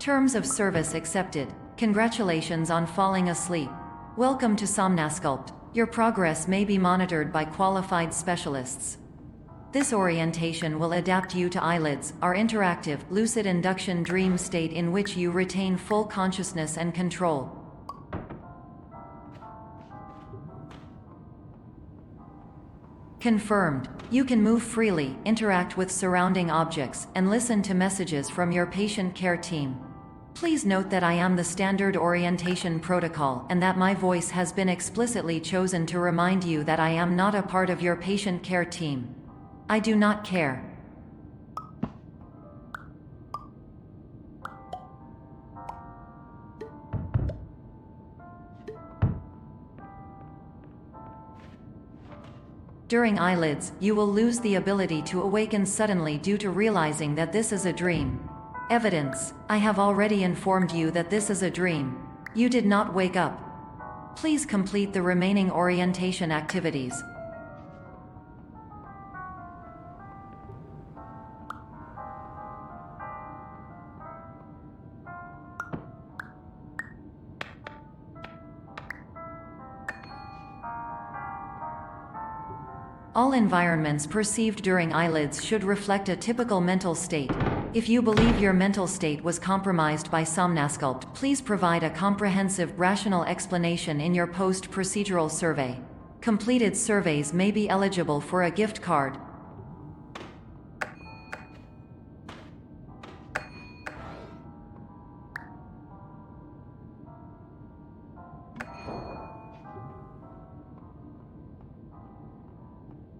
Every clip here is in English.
Terms of service accepted. Congratulations on falling asleep. Welcome to Somnasculpt. Your progress may be monitored by qualified specialists. This orientation will adapt you to eyelids, our interactive, lucid induction dream state in which you retain full consciousness and control. Confirmed. You can move freely, interact with surrounding objects, and listen to messages from your patient care team. Please note that I am the standard orientation protocol and that my voice has been explicitly chosen to remind you that I am not a part of your patient care team. I do not care. During eyelids, you will lose the ability to awaken suddenly due to realizing that this is a dream. Evidence: I have already informed you that this is a dream. You did not wake up. Please complete the remaining orientation activities. All environments perceived during eyelids should reflect a typical mental state. If you believe your mental state was compromised by Somnasculpt, please provide a comprehensive, rational explanation in your post-procedural survey. Completed surveys may be eligible for a gift card.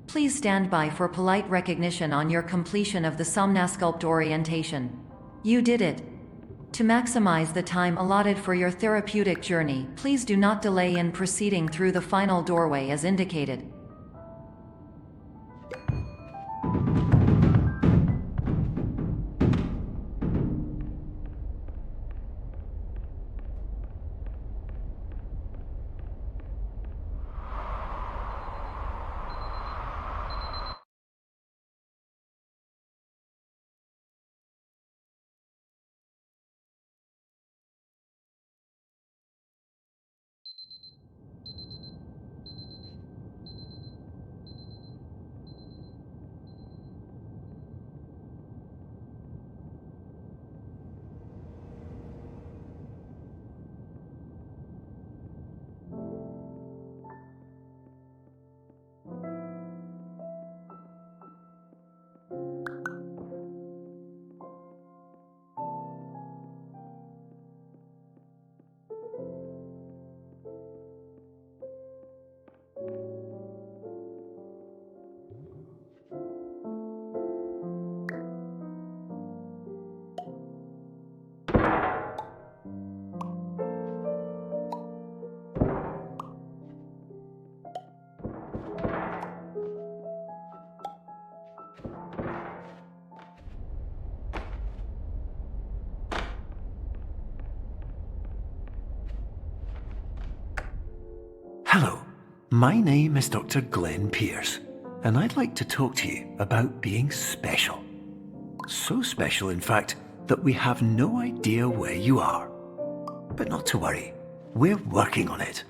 Please stand by for polite recognition on your completion of the Somnasculpt orientation. You did it. To maximize the time allotted for your therapeutic journey, please do not delay in proceeding through the final doorway as indicated. Hello, my name is Dr. Glenn Pierce, and I'd like to talk to you about being special. So special, in fact, that we have no idea where you are. But not to worry, we're working on it.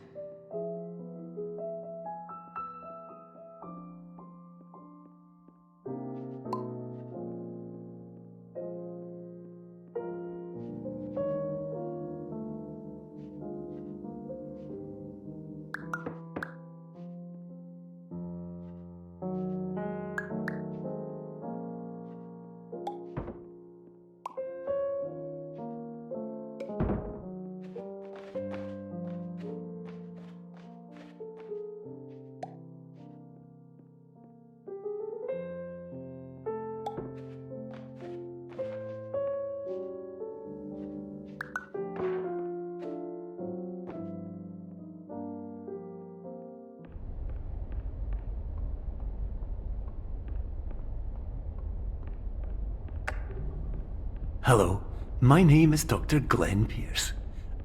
Hello, my name is Dr. Glenn Pierce,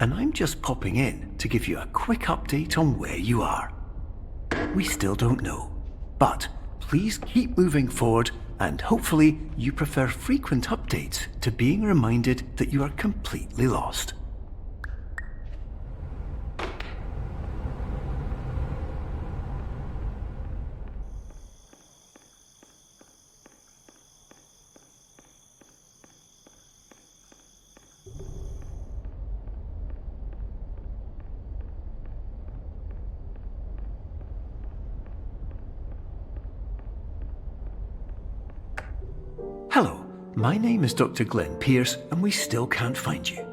and I'm just popping in to give you a quick update on where you are. We still don't know, but please keep moving forward And hopefully you prefer frequent updates to being reminded that you are completely lost. Hello, my name is Dr. Glenn Pierce and we still can't find you.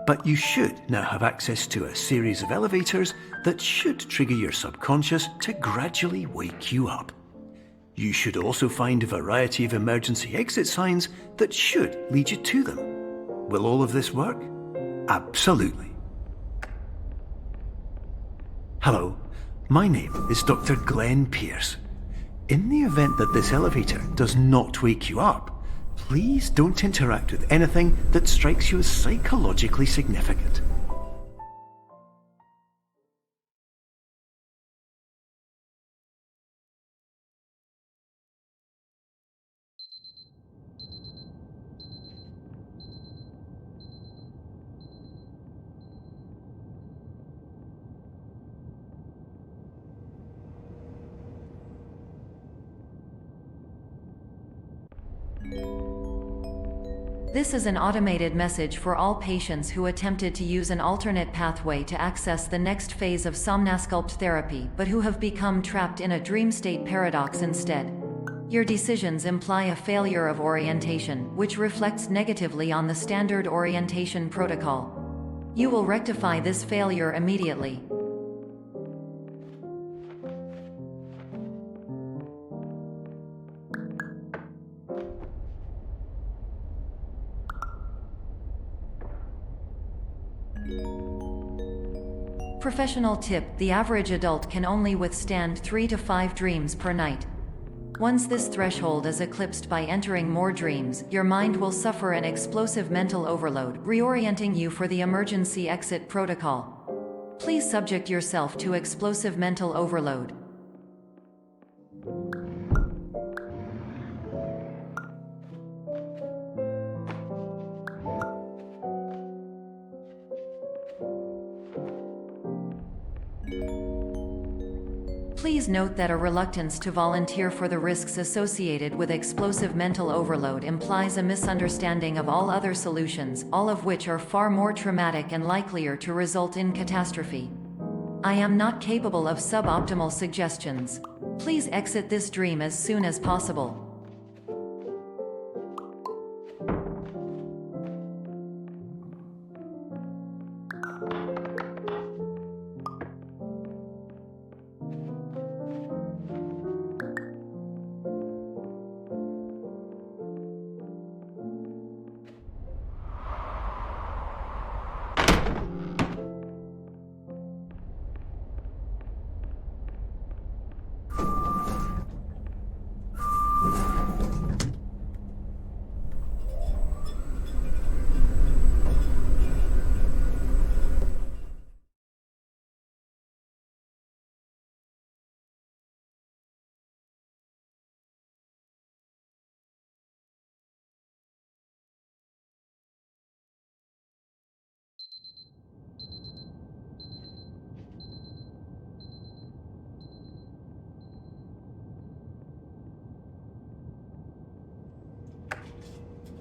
But you should now have access to a series of elevators that should trigger your subconscious to gradually wake you up. You should also find a variety of emergency exit signs that should lead you to them. Will all of this work? Absolutely. Hello, my name is Dr. Glenn Pierce. In the event that this elevator does not wake you up, please don't interact with anything that strikes you as psychologically significant. This is an automated message for all patients who attempted to use an alternate pathway to access the next phase of Somnasculpt therapy but who have become trapped in a dream state paradox instead. Your decisions imply a failure of orientation, which reflects negatively on the standard orientation protocol. You will rectify this failure immediately. Professional tip: the average adult can only withstand 3 to 5 dreams per night. Once this threshold is eclipsed by entering more dreams, your mind will suffer an explosive mental overload, reorienting you for the emergency exit protocol. Please subject yourself to explosive mental overload. Please note that a reluctance to volunteer for the risks associated with explosive mental overload implies a misunderstanding of all other solutions, all of which are far more traumatic and likelier to result in catastrophe. I am not capable of suboptimal suggestions. Please exit this dream as soon as possible.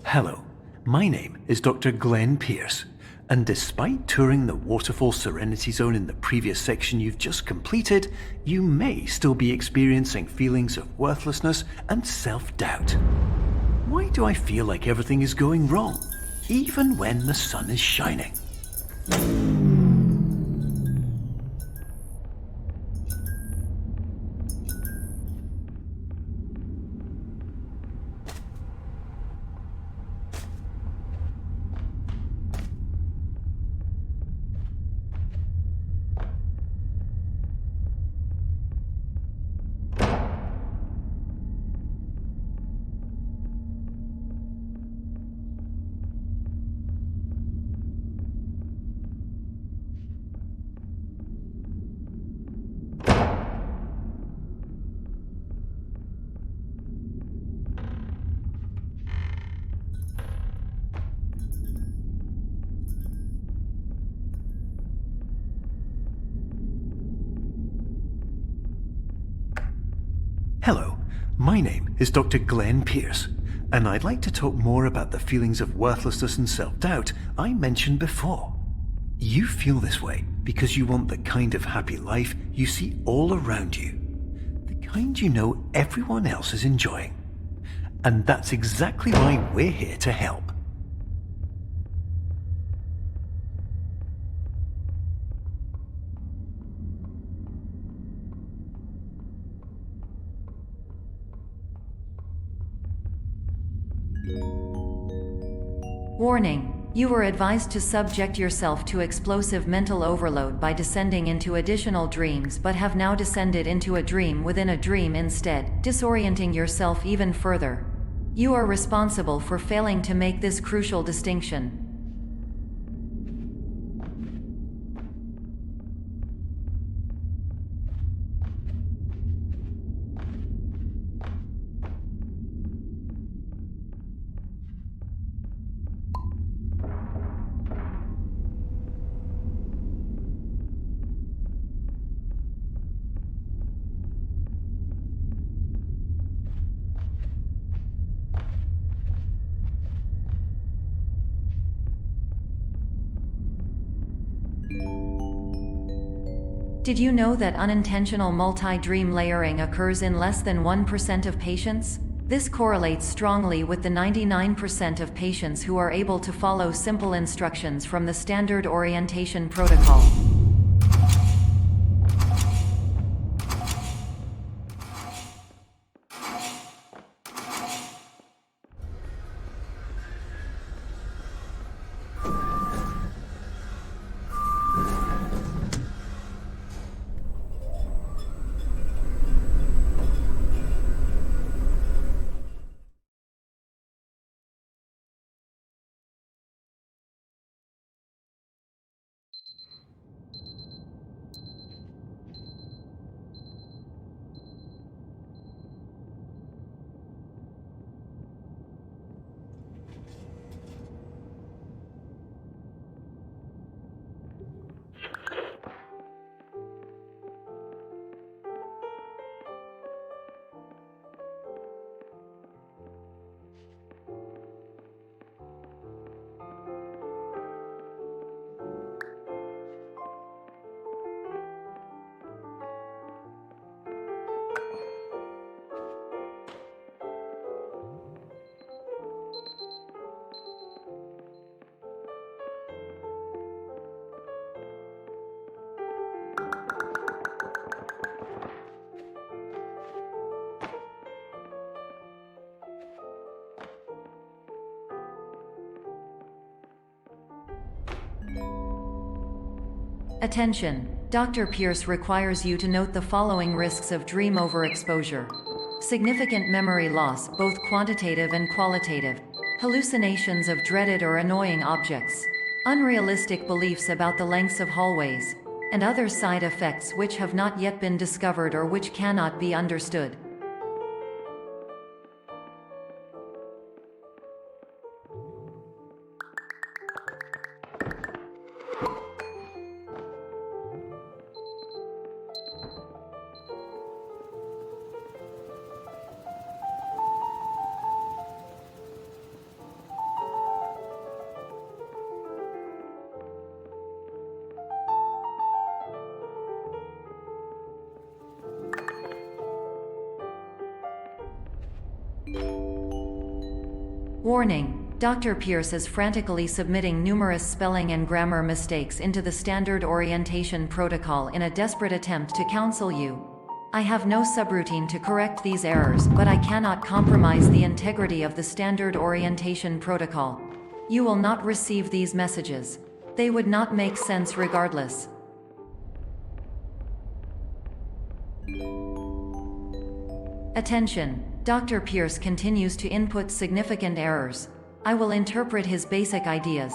Hello, my name is Dr. Glenn Pierce, and despite touring the Waterfall Serenity Zone in the previous section you've just completed, you may still be experiencing feelings of worthlessness and self-doubt. Why do I feel like everything is going wrong, even when the sun is shining? Hello, my name is Dr. Glenn Pierce, and I'd like to talk more about the feelings of worthlessness and self-doubt I mentioned before. You feel this way because you want the kind of happy life you see all around you, the kind you know everyone else is enjoying. And that's exactly why we're here to help. Warning: you are advised to subject yourself to explosive mental overload by descending into additional dreams, but have now descended into a dream within a dream instead, disorienting yourself even further. You are responsible for failing to make this crucial distinction. Did you know that unintentional multi-dream layering occurs in less than 1% of patients? This correlates strongly with the 99% of patients who are able to follow simple instructions from the standard orientation protocol. Attention! Dr. Pierce requires you to note the following risks of dream overexposure. Significant memory loss, both quantitative and qualitative. Hallucinations of dreaded or annoying objects. Unrealistic beliefs about the lengths of hallways. And other side effects which have not yet been discovered or which cannot be understood. Warning: Dr. Pierce is frantically submitting numerous spelling and grammar mistakes into the standard orientation protocol in a desperate attempt to counsel you. I have no subroutine to correct these errors, but I cannot compromise the integrity of the standard orientation protocol. You will not receive these messages. They would not make sense regardless. Attention! Dr. Pierce continues to input significant errors. I will interpret his basic ideas.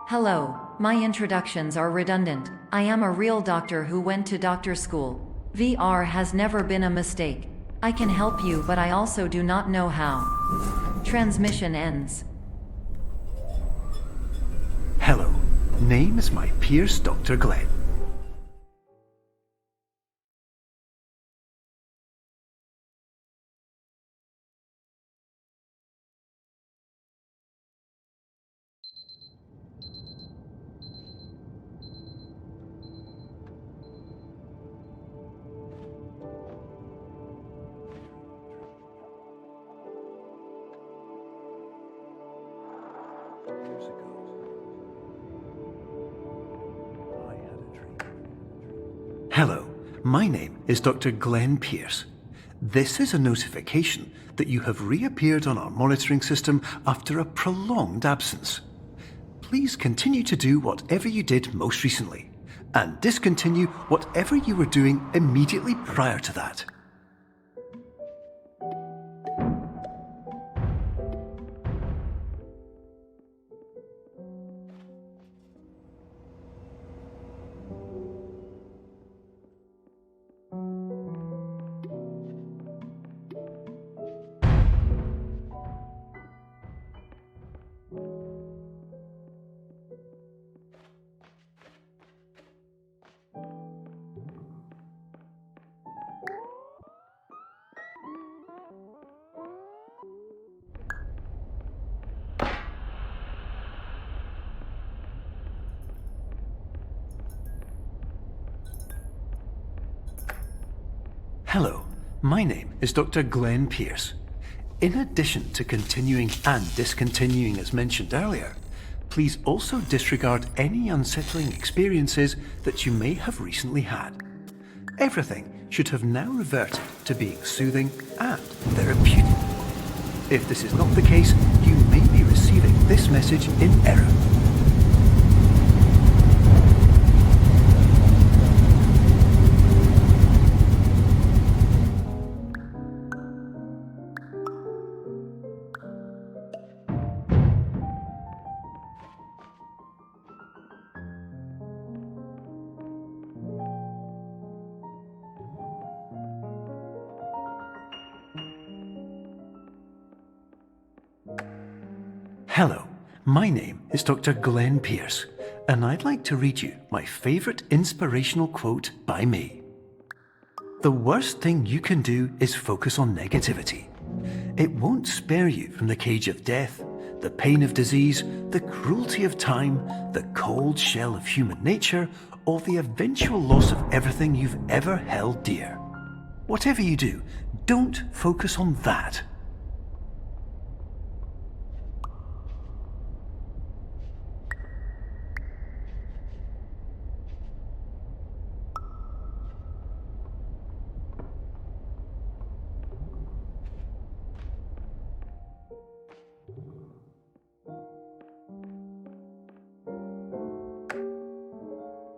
Hello, my introductions are redundant. I am a real doctor who went to doctor school. VR has never been a mistake. I can help you, but I also do not know how. Transmission ends. Hello, name is my Pierce Dr. Glenn. Years ago, I had a dream. Hello, my name is Dr. Glenn Pierce. This is a notification that you have reappeared on our monitoring system after a prolonged absence. Please continue to do whatever you did most recently, and discontinue whatever you were doing immediately prior to that. Hello, my name is Dr. Glenn Pierce. In addition to continuing and discontinuing as mentioned earlier, please also disregard any unsettling experiences that you may have recently had. Everything should have now reverted to being soothing and therapeutic. If this is not the case, you may be receiving this message in error. Hello, my name is Dr. Glenn Pierce, and I'd like to read you my favourite inspirational quote by me. The worst thing you can do is focus on negativity. It won't spare you from the cage of death, the pain of disease, the cruelty of time, the cold shell of human nature, or the eventual loss of everything you've ever held dear. Whatever you do, don't focus on that.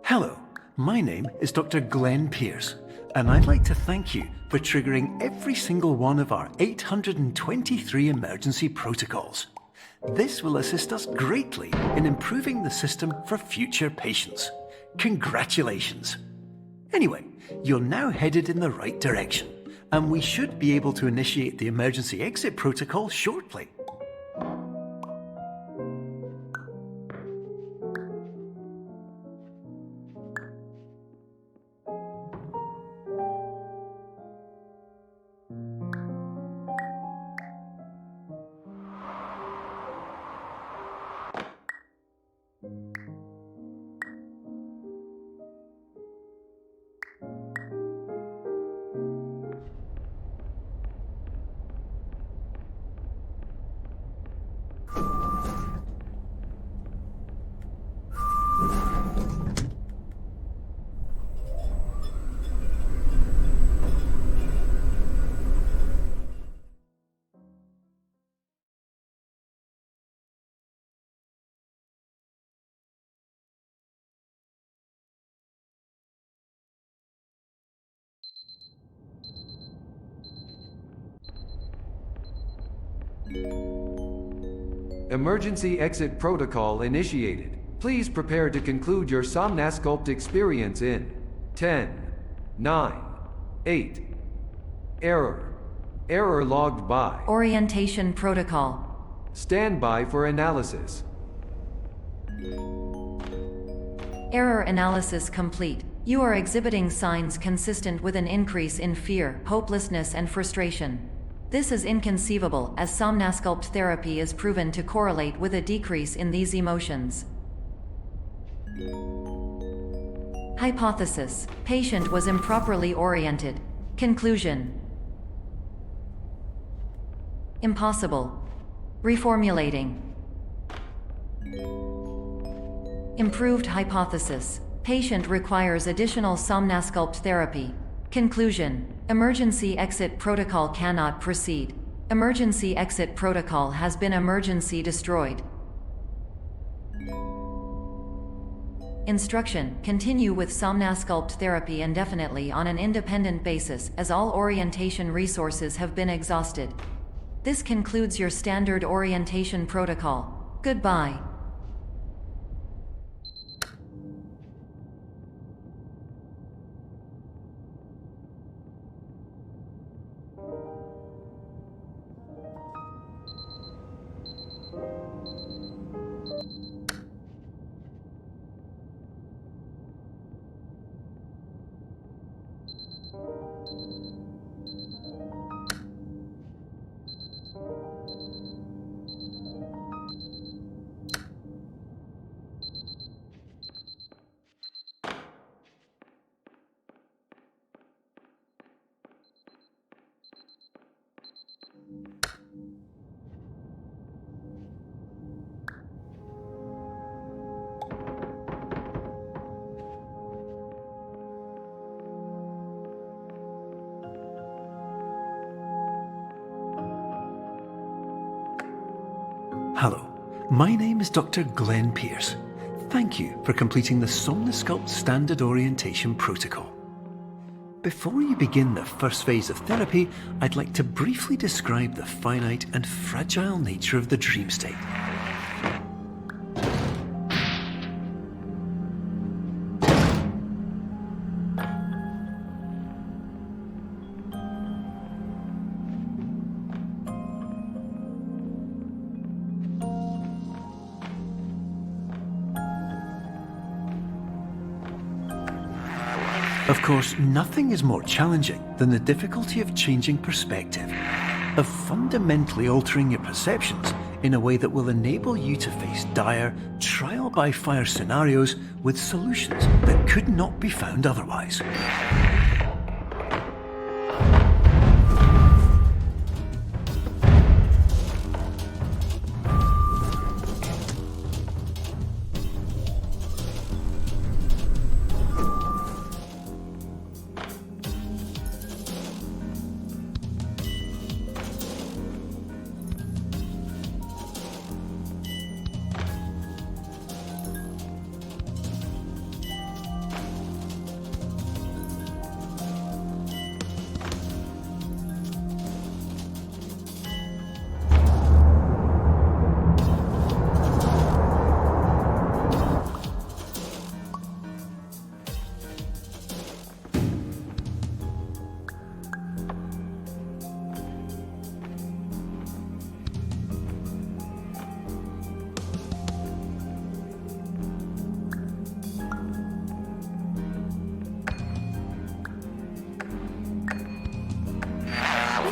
Hello, my name is Dr. Glenn Pierce, and I'd like to thank you for triggering every single one of our 823 emergency protocols. This will assist us greatly in improving the system for future patients. Congratulations! Anyway, you're now headed in the right direction, and we should be able to initiate the emergency exit protocol shortly. Emergency exit protocol initiated. Please prepare to conclude your Somnasculpt experience in 10, 9, 8. Error. Error logged by. Orientation protocol. Stand by for analysis. Error analysis complete. You are exhibiting signs consistent with an increase in fear, hopelessness, and frustration. This is inconceivable, as Somnasculpt therapy is proven to correlate with a decrease in these emotions. Hypothesis: patient was improperly oriented. Conclusion: impossible. Reformulating. Improved hypothesis. Patient requires additional Somnasculpt therapy. Conclusion. Emergency exit protocol cannot proceed. Emergency exit protocol has been emergency destroyed. Instruction. Continue with Somnasculpt therapy indefinitely on an independent basis, as all orientation resources have been exhausted. This concludes your standard orientation protocol. Goodbye. Hello, my name is Dr. Glenn Pierce. Thank you for completing the Somnasculpt Standard Orientation Protocol. Before you begin the first phase of therapy, I'd like to briefly describe the finite and fragile nature of the dream state. Of course, nothing is more challenging than the difficulty of changing perspective, of fundamentally altering your perceptions in a way that will enable you to face dire, trial-by-fire scenarios with solutions that could not be found otherwise.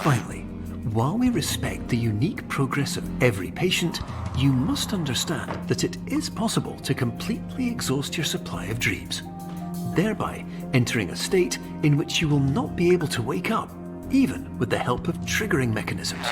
Finally, while we respect the unique progress of every patient, you must understand that it is possible to completely exhaust your supply of dreams, thereby entering a state in which you will not be able to wake up, even with the help of triggering mechanisms.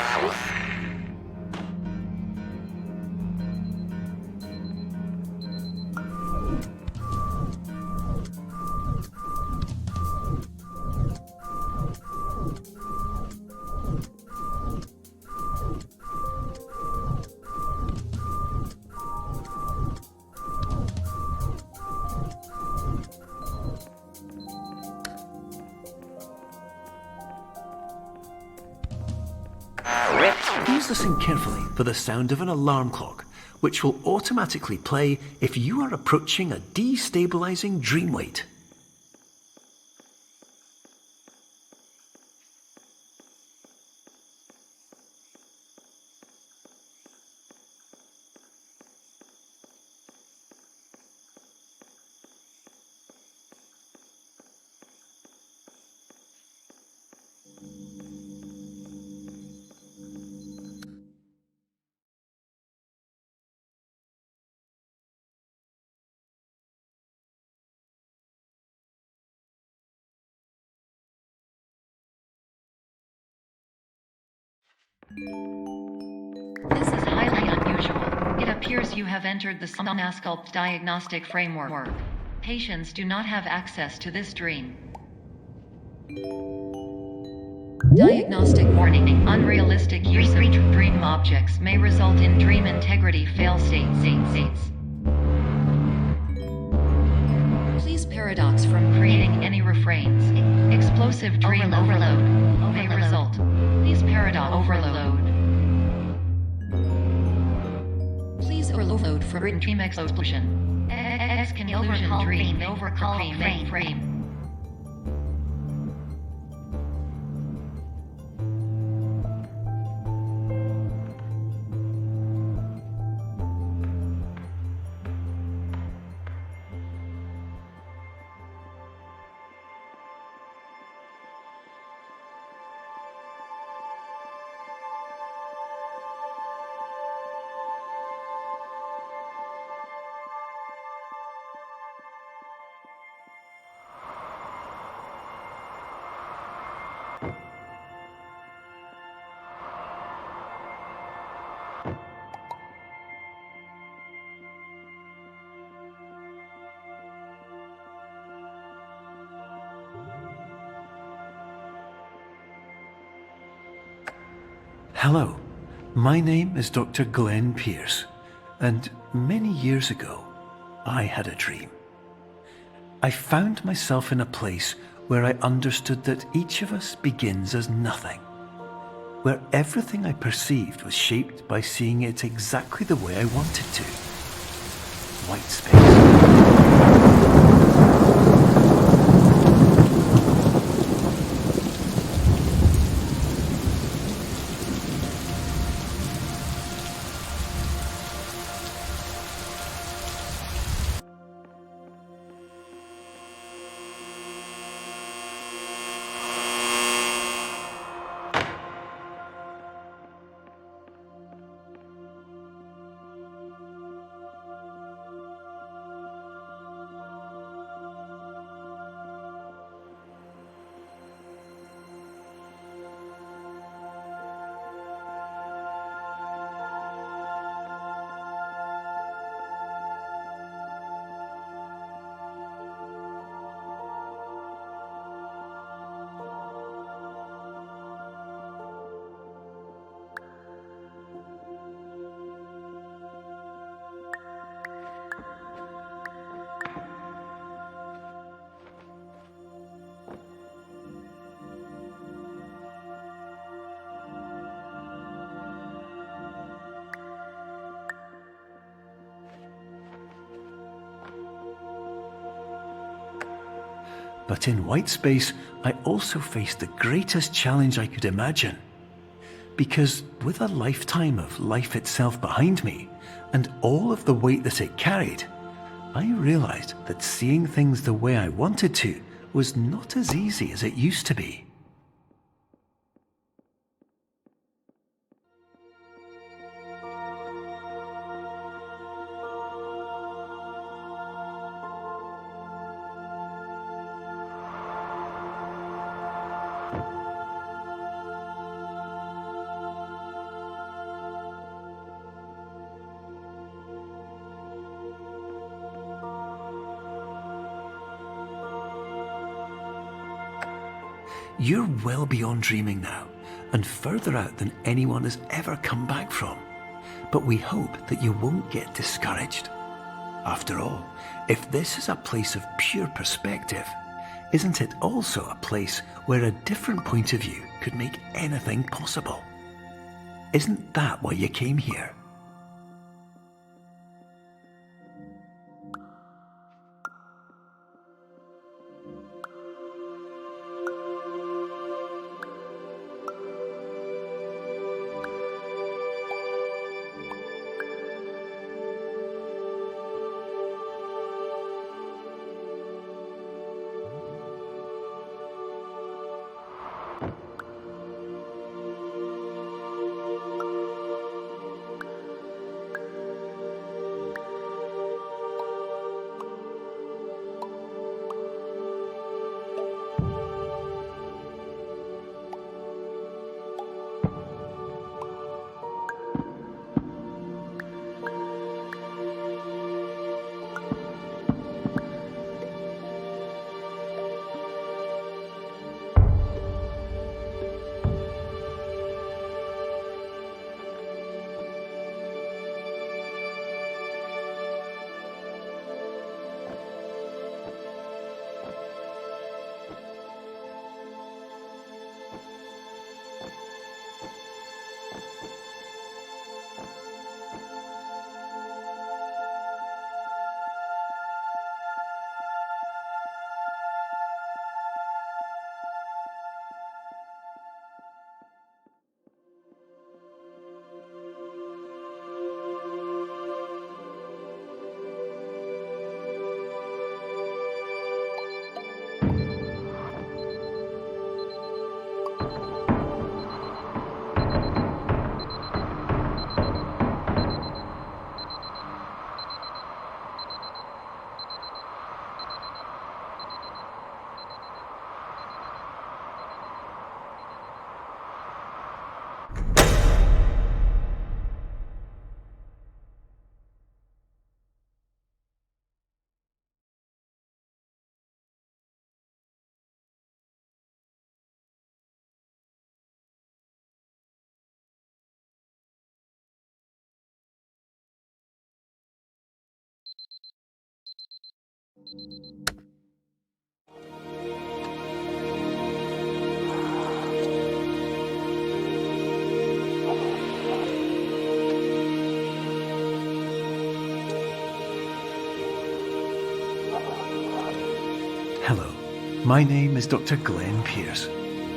Please listen carefully for the sound of an alarm clock, which will automatically play if you are approaching a destabilizing dream weight. This is highly unusual. It appears appears you have entered the Somnasculpt diagnostic framework. Patients do not have access to this dream. Diagnostic warning. Unrealistic use of dream objects may result in dream integrity fail states. Please paradox from creating any refrains. Explosive dream overload may result. Please paradox overload. Please overload for dream explosion. Conclusion dream overcall frame. Hello, my name is Dr. Glenn Pierce, and many years ago, I had a dream. I found myself in a place where I understood that each of us begins as nothing, where everything I perceived was shaped by seeing it exactly the way I wanted to. White space. But in white space, I also faced the greatest challenge I could imagine. Because with a lifetime of life itself behind me, and all of the weight that it carried, I realized that seeing things the way I wanted to was not as easy as it used to be. You're well beyond dreaming now, and further out than anyone has ever come back from. But we hope that you won't get discouraged. After all, if this is a place of pure perspective, isn't it also a place where a different point of view could make anything possible? Isn't that why you came here? Hello, my name is Dr. Glenn Pierce,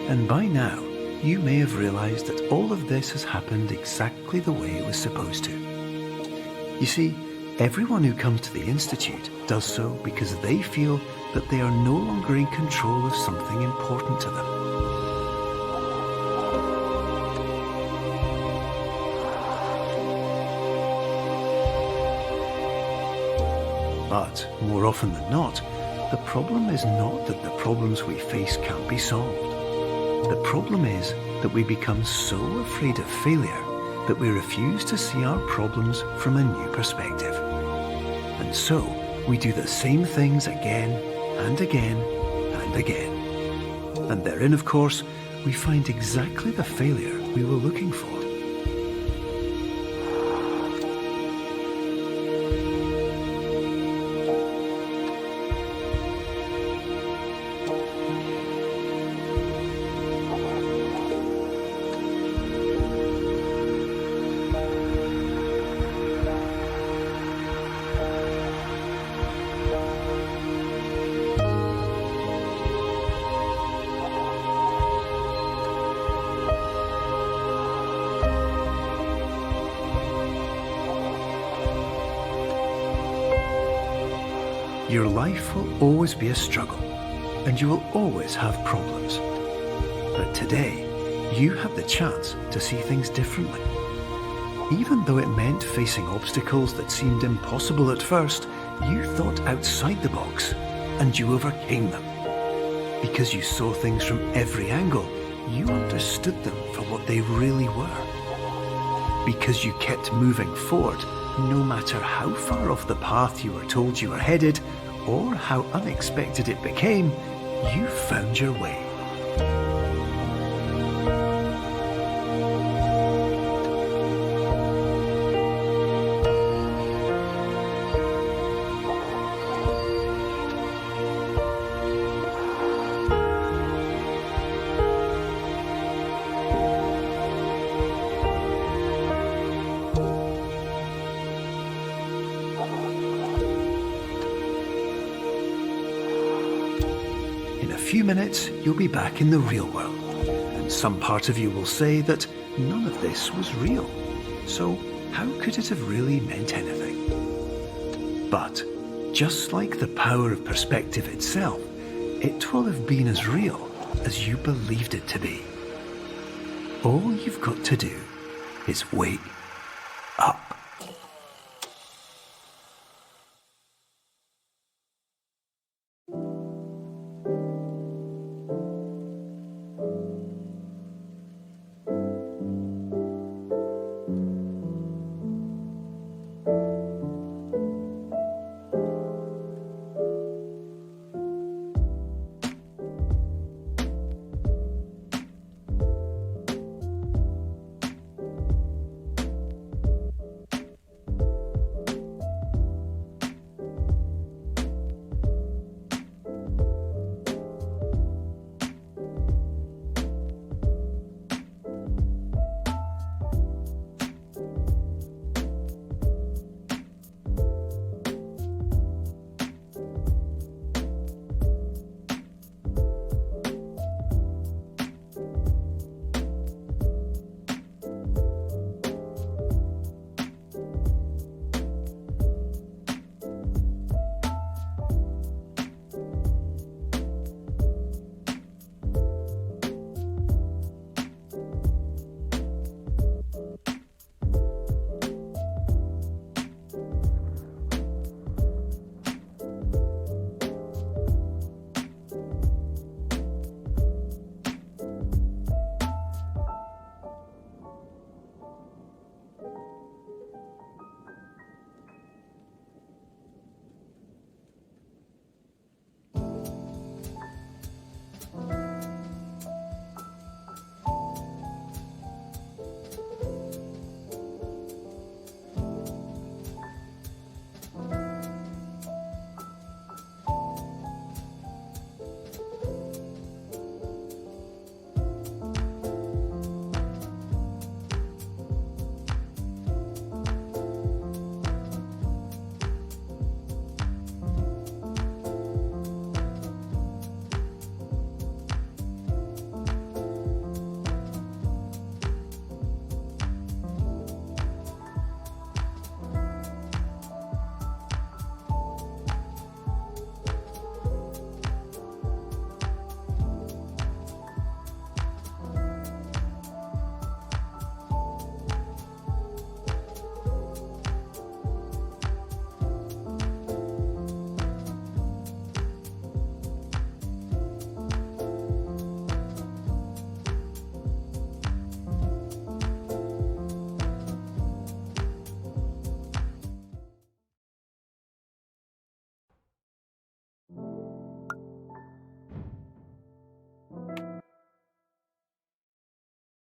and by now you may have realised that all of this has happened exactly the way it was supposed to. You see, everyone who comes to the Institute does so because they feel that they are no longer in control of something important to them. But more often than not, the problem is not that the problems we face can't be solved. The problem is that we become so afraid of failure that we refuse to see our problems from a new perspective. And so we do the same things again and again and again. And therein, of course, we find exactly the failure we were looking for. Your life will always be a struggle, and you will always have problems. But today, you have the chance to see things differently. Even though it meant facing obstacles that seemed impossible at first, you thought outside the box, and you overcame them. Because you saw things from every angle, you understood them for what they really were. Because you kept moving forward, no matter how far off the path you were told you were headed, or how unexpected it became, you found your way. In a few minutes, you'll be back in the real world, and some part of you will say that none of this was real. So how could it have really meant anything? But just like the power of perspective itself, it will have been as real as you believed it to be. All you've got to do is wait